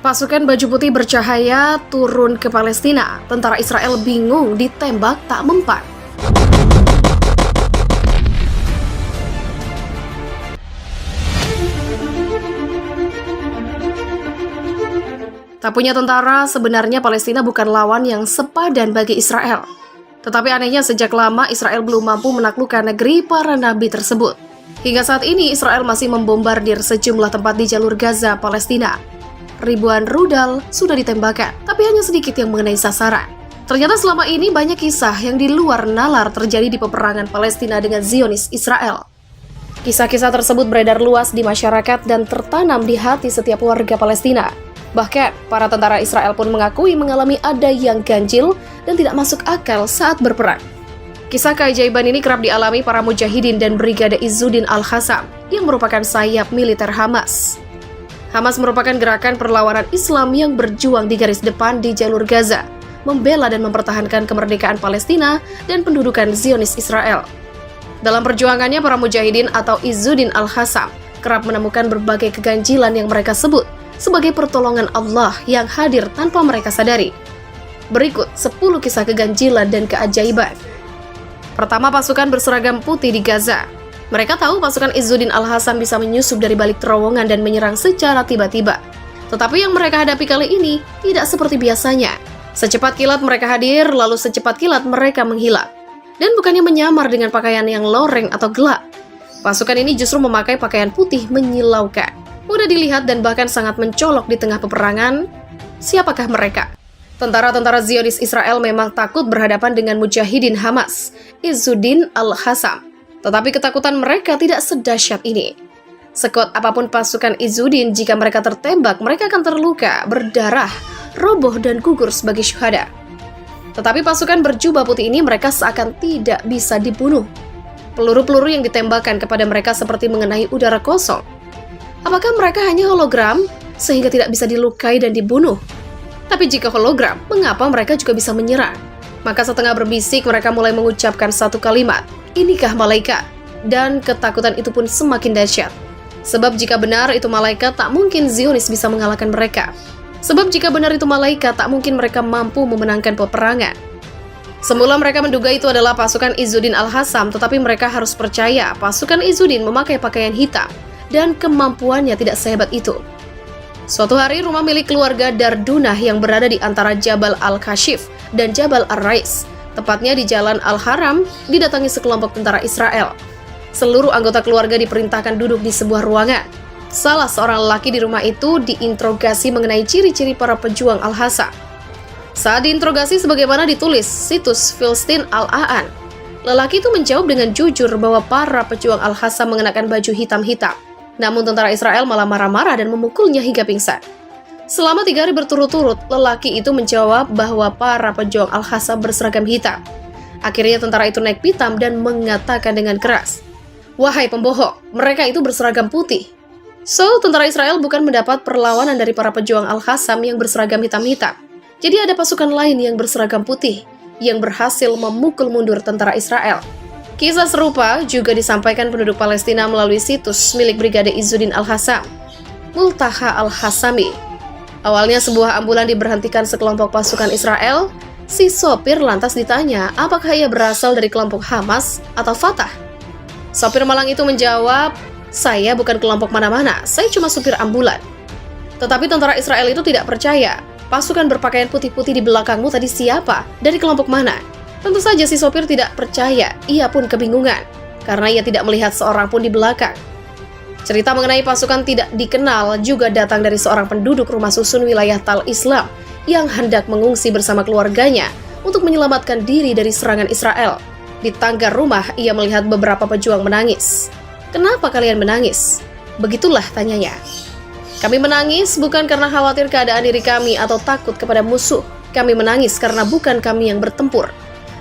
Pasukan baju putih bercahaya turun ke Palestina. Tentara Israel bingung ditembak tak mempan. Tak punya tentara, sebenarnya Palestina bukan lawan yang sepadan bagi Israel. Tetapi anehnya sejak lama Israel belum mampu menaklukkan negeri para nabi tersebut. Hingga saat ini Israel masih membombardir sejumlah tempat di jalur Gaza, Palestina. Ribuan rudal sudah ditembakkan, tapi hanya sedikit yang mengenai sasaran. Ternyata selama ini banyak kisah yang di luar nalar terjadi di peperangan Palestina dengan Zionis Israel. Kisah-kisah tersebut beredar luas di masyarakat dan tertanam di hati setiap warga Palestina. Bahkan, para tentara Israel pun mengakui mengalami ada yang ganjil dan tidak masuk akal saat berperang. Kisah keajaiban ini kerap dialami para mujahidin dan Brigade Izzuddin Al-Qassam yang merupakan sayap militer Hamas. Hamas merupakan gerakan perlawanan Islam yang berjuang di garis depan di jalur Gaza, membela dan mempertahankan kemerdekaan Palestina dan pendudukan Zionis Israel. Dalam perjuangannya, para mujahidin atau Izzuddin Al-Qassam kerap menemukan berbagai keganjilan yang mereka sebut sebagai pertolongan Allah yang hadir tanpa mereka sadari. Berikut 10 kisah keganjilan dan keajaiban. Pertama, pasukan berseragam putih di Gaza. Mereka tahu pasukan Izzuddin Al-Qassam bisa menyusup dari balik terowongan dan menyerang secara tiba-tiba. Tetapi yang mereka hadapi kali ini tidak seperti biasanya. Secepat kilat mereka hadir, lalu secepat kilat mereka menghilang. Dan bukannya menyamar dengan pakaian yang loreng atau gelap. Pasukan ini justru memakai pakaian putih menyilaukan. Mudah dilihat dan bahkan sangat mencolok di tengah peperangan. Siapakah mereka? Tentara-tentara Zionis Israel memang takut berhadapan dengan mujahidin Hamas, Izzuddin Al-Qassam. Tetapi ketakutan mereka tidak sedahsyat ini. Sekuat apapun pasukan Izzuddin, jika mereka tertembak, mereka akan terluka, berdarah, roboh dan gugur sebagai syuhada. Tetapi pasukan berjubah putih ini mereka seakan tidak bisa dibunuh. Peluru-peluru yang ditembakkan kepada mereka seperti mengenai udara kosong. Apakah mereka hanya hologram sehingga tidak bisa dilukai dan dibunuh? Tapi jika hologram, mengapa mereka juga bisa menyerang? Maka setengah berbisik mereka mulai mengucapkan satu kalimat, "Inikah malaikat?" Dan ketakutan itu pun semakin dahsyat. Sebab jika benar itu malaikat, tak mungkin Zionis bisa mengalahkan mereka. Sebab jika benar itu malaikat, tak mungkin mereka mampu memenangkan peperangan. Semula mereka menduga itu adalah pasukan Izzuddin Al-Qassam, tetapi mereka harus percaya pasukan Izzuddin memakai pakaian hitam dan kemampuannya tidak sehebat itu. Suatu hari, rumah milik keluarga Dardunah yang berada di antara Jabal Al-Kashif dan Jabal Ar-Rais, tepatnya di Jalan Al-Haram, didatangi sekelompok tentara Israel. Seluruh anggota keluarga diperintahkan duduk di sebuah ruangan. Salah seorang lelaki di rumah itu diinterogasi mengenai ciri-ciri para pejuang Al-Qassam. Saat diinterogasi sebagaimana ditulis situs Filistin Al-Aan, lelaki itu menjawab dengan jujur bahwa para pejuang Al-Qassam mengenakan baju hitam-hitam. Namun tentara Israel malah marah-marah dan memukulnya hingga pingsan. Selama 3 hari berturut-turut, lelaki itu menjawab bahwa para pejuang Al-Qassam berseragam hitam. Akhirnya tentara itu naik pitam dan mengatakan dengan keras, "Wahai pembohong, mereka itu berseragam putih." So, tentara Israel bukan mendapat perlawanan dari para pejuang Al-Qassam yang berseragam hitam-hitam. Jadi ada pasukan lain yang berseragam putih, yang berhasil memukul mundur tentara Israel. Kisah serupa juga disampaikan penduduk Palestina melalui situs milik Brigade Izzuddin Al-Qassam, Multaha Al-Qassami. Awalnya sebuah ambulan diberhentikan sekelompok pasukan Israel. Si sopir lantas ditanya apakah ia berasal dari kelompok Hamas atau Fatah. Sopir malang itu menjawab, "Saya bukan kelompok mana-mana, saya cuma supir ambulan." Tetapi tentara Israel itu tidak percaya. "Pasukan berpakaian putih-putih di belakangmu tadi siapa? Dari kelompok mana?" Tentu saja si sopir tidak percaya, ia pun kebingungan, karena ia tidak melihat seorang pun di belakang. Cerita mengenai pasukan tidak dikenal juga datang dari seorang penduduk rumah susun wilayah Tal Islam yang hendak mengungsi bersama keluarganya untuk menyelamatkan diri dari serangan Israel. Di tangga rumah, ia melihat beberapa pejuang menangis. "Kenapa kalian menangis?" Begitulah tanyanya. "Kami menangis bukan karena khawatir keadaan diri kami atau takut kepada musuh. Kami menangis karena bukan kami yang bertempur.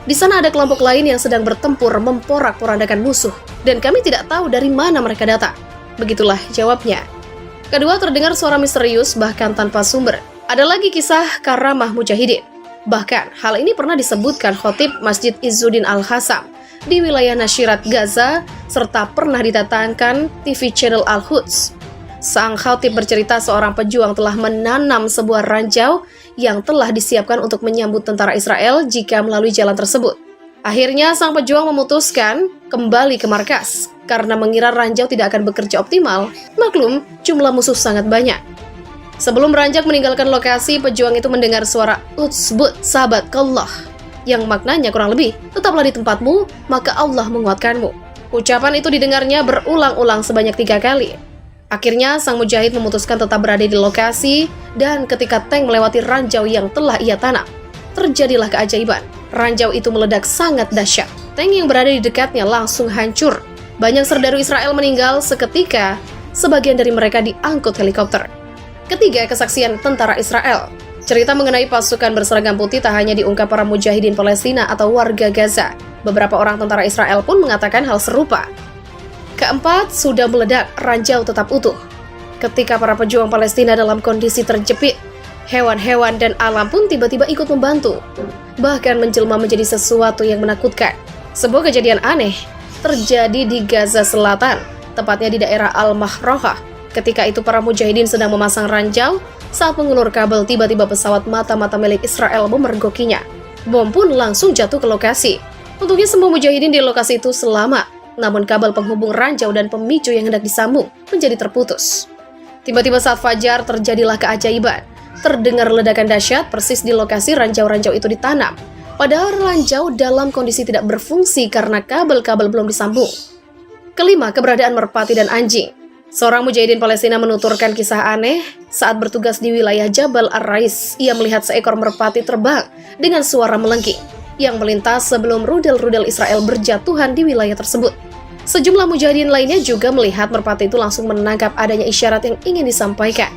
Di sana ada kelompok lain yang sedang bertempur memporak-porandakan musuh, dan kami tidak tahu dari mana mereka datang." Begitulah jawabnya. Kedua, terdengar suara misterius bahkan tanpa sumber. Ada lagi kisah karamah mujahidin. Bahkan, hal ini pernah disebutkan khotib Masjid Izzuddin Al-Qassam di wilayah Nashirat Gaza, serta pernah didatangkan TV channel Al-Quds. Sang khatib bercerita seorang pejuang telah menanam sebuah ranjau yang telah disiapkan untuk menyambut tentara Israel jika melalui jalan tersebut. Akhirnya sang pejuang memutuskan kembali ke markas karena mengira ranjau tidak akan bekerja optimal. Maklum, jumlah musuh sangat banyak. Sebelum beranjak meninggalkan lokasi, pejuang itu mendengar suara "Utsbut, sahabat Allah", yang maknanya kurang lebih, "Tetaplah di tempatmu, maka Allah menguatkanmu." Ucapan itu didengarnya berulang-ulang sebanyak 3 kali. Akhirnya, sang mujahid memutuskan tetap berada di lokasi, dan ketika tank melewati ranjau yang telah ia tanam, terjadilah keajaiban. Ranjau itu meledak sangat dahsyat. Tank yang berada di dekatnya langsung hancur. Banyak serdadu Israel meninggal seketika, sebagian dari mereka diangkut helikopter. Ketiga, kesaksian tentara Israel. Cerita mengenai pasukan berseragam putih tak hanya diungkap para mujahidin Palestina atau warga Gaza. Beberapa orang tentara Israel pun mengatakan hal serupa. Keempat, sudah meledak, ranjau tetap utuh. Ketika para pejuang Palestina dalam kondisi terjepit, hewan-hewan dan alam pun tiba-tiba ikut membantu. Bahkan menjelma menjadi sesuatu yang menakutkan. Sebuah kejadian aneh terjadi di Gaza Selatan, tepatnya di daerah Al-Mahrohah. Ketika itu para mujahidin sedang memasang ranjau, saat mengulur kabel tiba-tiba pesawat mata-mata milik Israel memergokinya. Bom pun langsung jatuh ke lokasi. Untungnya semua mujahidin di lokasi itu selamat. Namun kabel penghubung ranjau dan pemicu yang hendak disambung menjadi terputus. Tiba-tiba saat fajar terjadilah keajaiban. Terdengar ledakan dahsyat persis di lokasi ranjau-ranjau itu ditanam. Padahal ranjau dalam kondisi tidak berfungsi karena kabel-kabel belum disambung. Kelima, keberadaan merpati dan anjing. Seorang mujahidin Palestina menuturkan kisah aneh saat bertugas di wilayah Jabal Ar-Rais. Ia melihat seekor merpati terbang dengan suara melengking yang melintas sebelum rudal-rudal Israel berjatuhan di wilayah tersebut. Sejumlah mujahidin lainnya juga melihat merpati itu langsung menangkap adanya isyarat yang ingin disampaikan.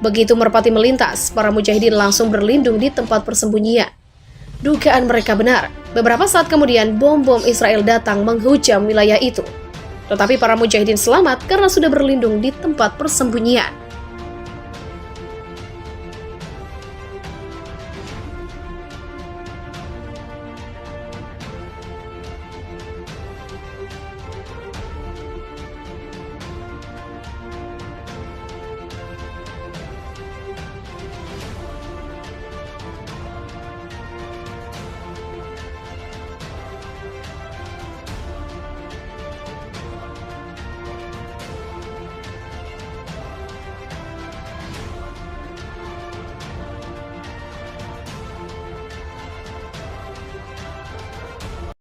Begitu merpati melintas, para mujahidin langsung berlindung di tempat persembunyian. Dugaan mereka benar. Beberapa saat kemudian, bom-bom Israel datang menghujam wilayah itu. Tetapi para mujahidin selamat karena sudah berlindung di tempat persembunyian.